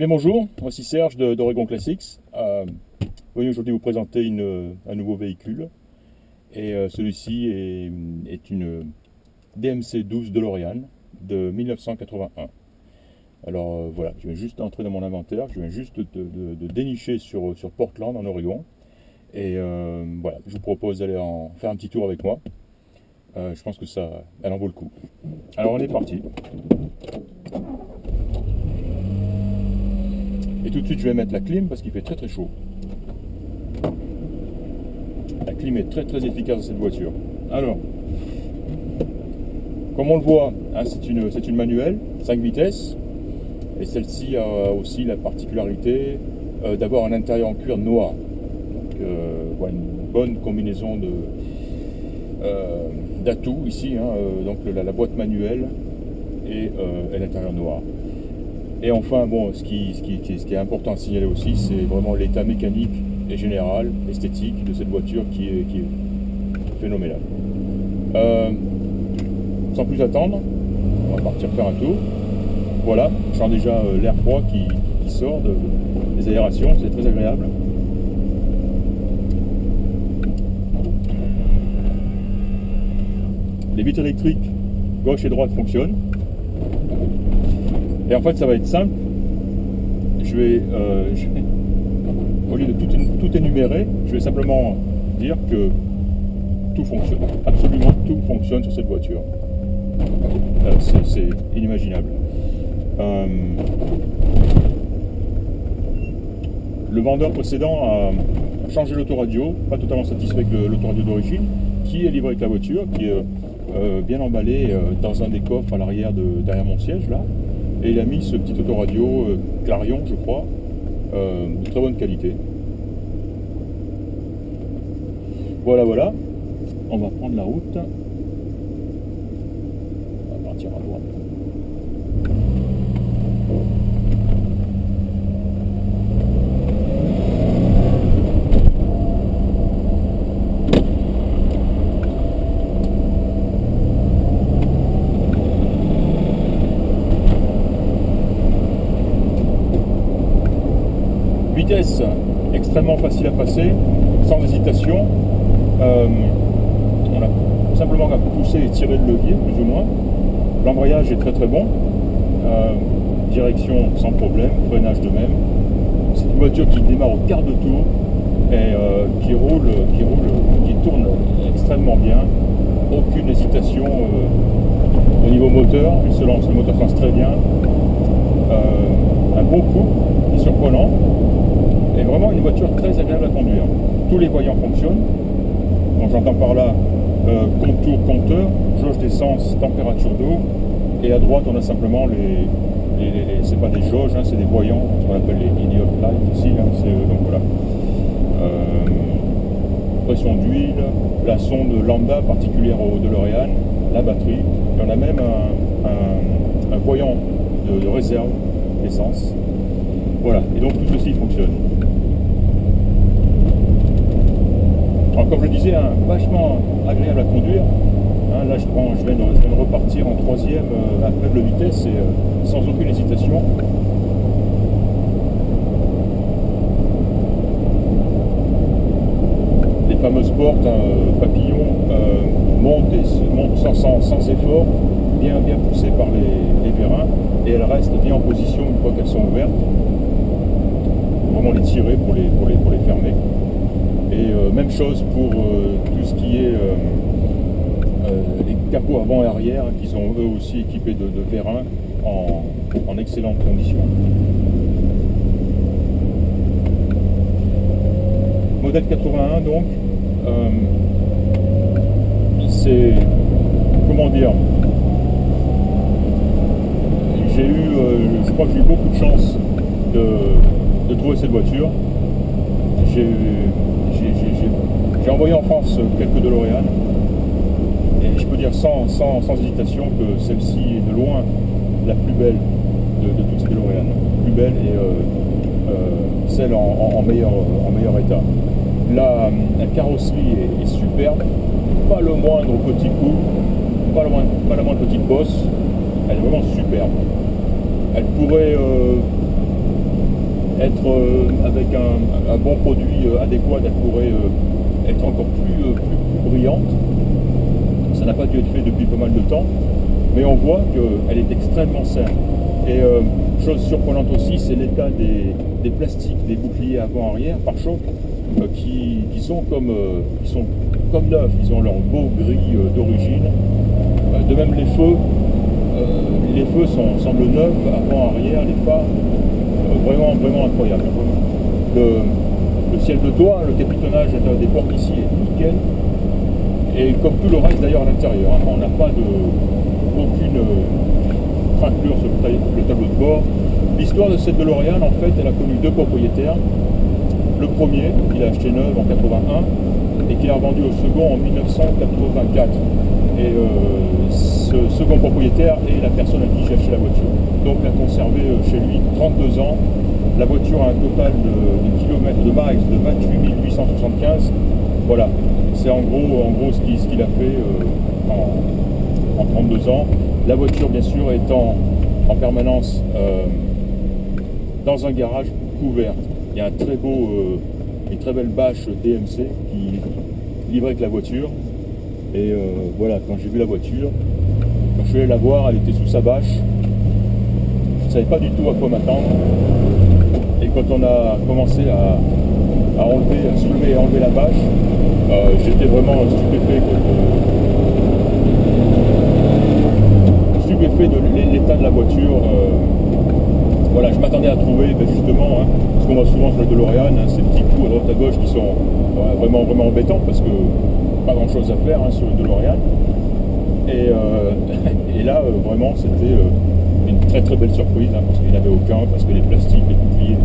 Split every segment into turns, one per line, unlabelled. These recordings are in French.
Bien bonjour, voici Serge d'Oregon Classics. Venu aujourd'hui vous présenter un nouveau véhicule. Et celui-ci est une DMC 12 DeLorean de 1981. Alors voilà, je viens juste entrer dans mon inventaire, je viens juste de dénicher sur Portland en Oregon. Et voilà, je vous propose d'aller en faire un petit tour avec moi. Je pense que elle en vaut le coup. Alors on est parti. Et tout de suite je vais mettre la clim parce qu'il fait très chaud. La clim est très efficace dans cette voiture. Alors, comme on le voit, hein, c'est une manuelle, 5 vitesses. Et celle-ci a aussi la particularité d'avoir un intérieur en cuir noir. Donc voilà, une bonne combinaison d'atouts ici. Hein, donc la boîte manuelle et l'intérieur noir. Et enfin, bon, ce qui est important à signaler aussi, c'est vraiment l'état mécanique et général, esthétique de cette voiture qui est phénoménal. Sans plus attendre, on va partir faire un tour. Voilà, je sens déjà l'air froid qui sort des aérations, c'est très agréable. Les vitres électriques gauche et droite fonctionnent. Et en fait, ça va être simple. Je vais au lieu de tout énumérer, je vais simplement dire que tout fonctionne. Absolument tout fonctionne sur cette voiture. C'est inimaginable. Le vendeur précédent a changé l'autoradio, pas totalement satisfait avec l'autoradio d'origine, qui est livré avec la voiture, qui est bien emballé dans un des coffres à l'arrière derrière mon siège là. Et il a mis ce petit autoradio Clarion, je crois, de très bonne qualité. Voilà. On va prendre la route. On va partir à droite. Vitesse extrêmement facile à passer, sans hésitation. On a simplement à pousser et tirer le levier, plus ou moins. L'embrayage est très bon. Direction sans problème, freinage de même. C'est une voiture qui démarre au quart de tour et qui tourne extrêmement bien. Aucune hésitation au niveau moteur. Il se lance, le moteur se lance très bien. Un bon coup, qui est surprenant. Et vraiment une voiture très agréable à conduire. Tous les voyants fonctionnent. Donc j'entends par là contour, compteur, jauge d'essence, température d'eau. Et à droite on a simplement c'est pas des jauges, hein, c'est des voyants, ce qu'on appelle les idiot lights ici. Hein, donc voilà. Pression d'huile, la sonde lambda particulière au DeLorean, la batterie. Et on a même un voyant de réserve d'essence. Voilà, et donc tout ceci fonctionne. Alors, comme je le disais, vachement agréable à conduire. Hein, là, je viens de repartir en troisième à faible vitesse et sans aucune hésitation. Les fameuses portes papillons montent sans effort, bien poussées par les vérins, et elles restent bien en position une fois qu'elles sont ouvertes. Vraiment les tirer pour les fermer. Et même chose pour tout ce qui est les capots avant et arrière, qui sont eux aussi équipés de vérins en excellentes conditions. Modèle 81 donc, c'est, comment dire, je crois que j'ai eu beaucoup de chance de trouver cette voiture. J'ai envoyé en France quelques DeLorean et je peux dire sans hésitation que celle-ci est de loin la plus belle de toutes ces DeLorean. Plus belle et celle en meilleur état. La carrosserie est superbe, pas le moindre petit coup, pas la moindre petite bosse. Elle est vraiment superbe. Elle pourrait être avec un bon produit adéquat, elle pourrait être encore plus brillante. Ça n'a pas dû être fait depuis pas mal de temps, mais on voit qu'elle est extrêmement saine. Et chose surprenante aussi, c'est l'état des plastiques, des boucliers avant-arrière, pare-choc, qui sont comme neufs, ils ont leur beau gris d'origine. De même les feux semblent neufs, avant-arrière, les phares, vraiment incroyable. Le ciel de toit, le capitonnage des portes ici est nickel. Et comme tout le reste d'ailleurs à l'intérieur, hein, on n'a pas aucune craquelure sur le tableau de bord. L'histoire de cette DeLorean, en fait, elle a connu deux propriétaires. Le premier, il a acheté neuve en 81 et qu'il a revendu au second en 1984. Et ce second propriétaire est la personne à qui j'ai acheté la voiture. Donc il a conservé chez lui 32 ans. La voiture a un total de kilomètres de miles de 28 875. Voilà, c'est en gros ce qu'il a fait en 32 ans. La voiture, bien sûr, étant en permanence dans un garage couvert. Il y a une très belle bâche DMC qui livre avec la voiture. Et voilà, quand j'ai vu la voiture, quand je suis allé la voir, elle était sous sa bâche. Je ne savais pas du tout à quoi m'attendre. Et quand on a commencé à soulever et enlever la bâche, j'étais vraiment stupéfait de l'état de la voiture. Voilà, je m'attendais à trouver justement, hein, ce qu'on voit souvent sur le DeLorean, hein, ces petits coups à droite à gauche qui sont vraiment embêtants parce que pas grand chose à faire hein, sur le DeLorean. Et là, vraiment, c'était une très belle surprise hein, parce qu'il n'y en avait aucun, parce que les plastiques, les boucliers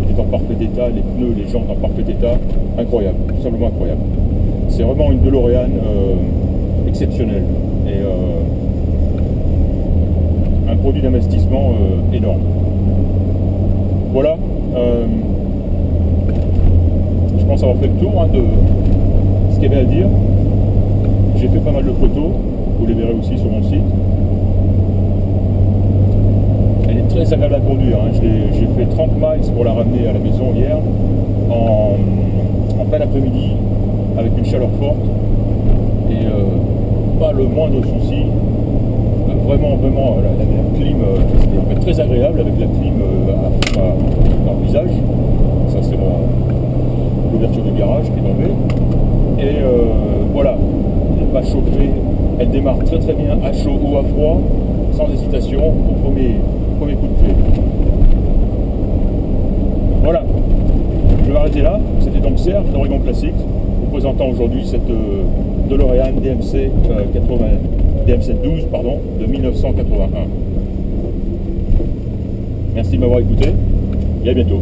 étaient en parfait état, les pneus, les jantes en parfait état. Incroyable, tout simplement incroyable. C'est vraiment une DeLorean exceptionnelle et un produit d'investissement énorme. Voilà, je pense avoir fait le tour hein, de ce qu'il y avait à dire. J'ai fait pas mal de photos, vous les verrez aussi sur mon site. Elle est très agréable à conduire, hein. J'ai fait 30 miles pour la ramener à la maison hier, en plein après-midi, avec une chaleur forte, et pas le moindre souci. Vraiment, la clim, c'était très agréable avec la clim dans le visage. Ça, c'est l'ouverture du garage qui est tombée. Et voilà, elle n'est pas chauffée, elle démarre très bien à chaud ou à froid, sans hésitation, au premier coup de pied. Voilà, je vais m'arrêter là. C'était donc Serge d'Oregon Classics, vous présentant aujourd'hui cette DeLorean DMC 12 de 1981. Merci de m'avoir écouté et à bientôt.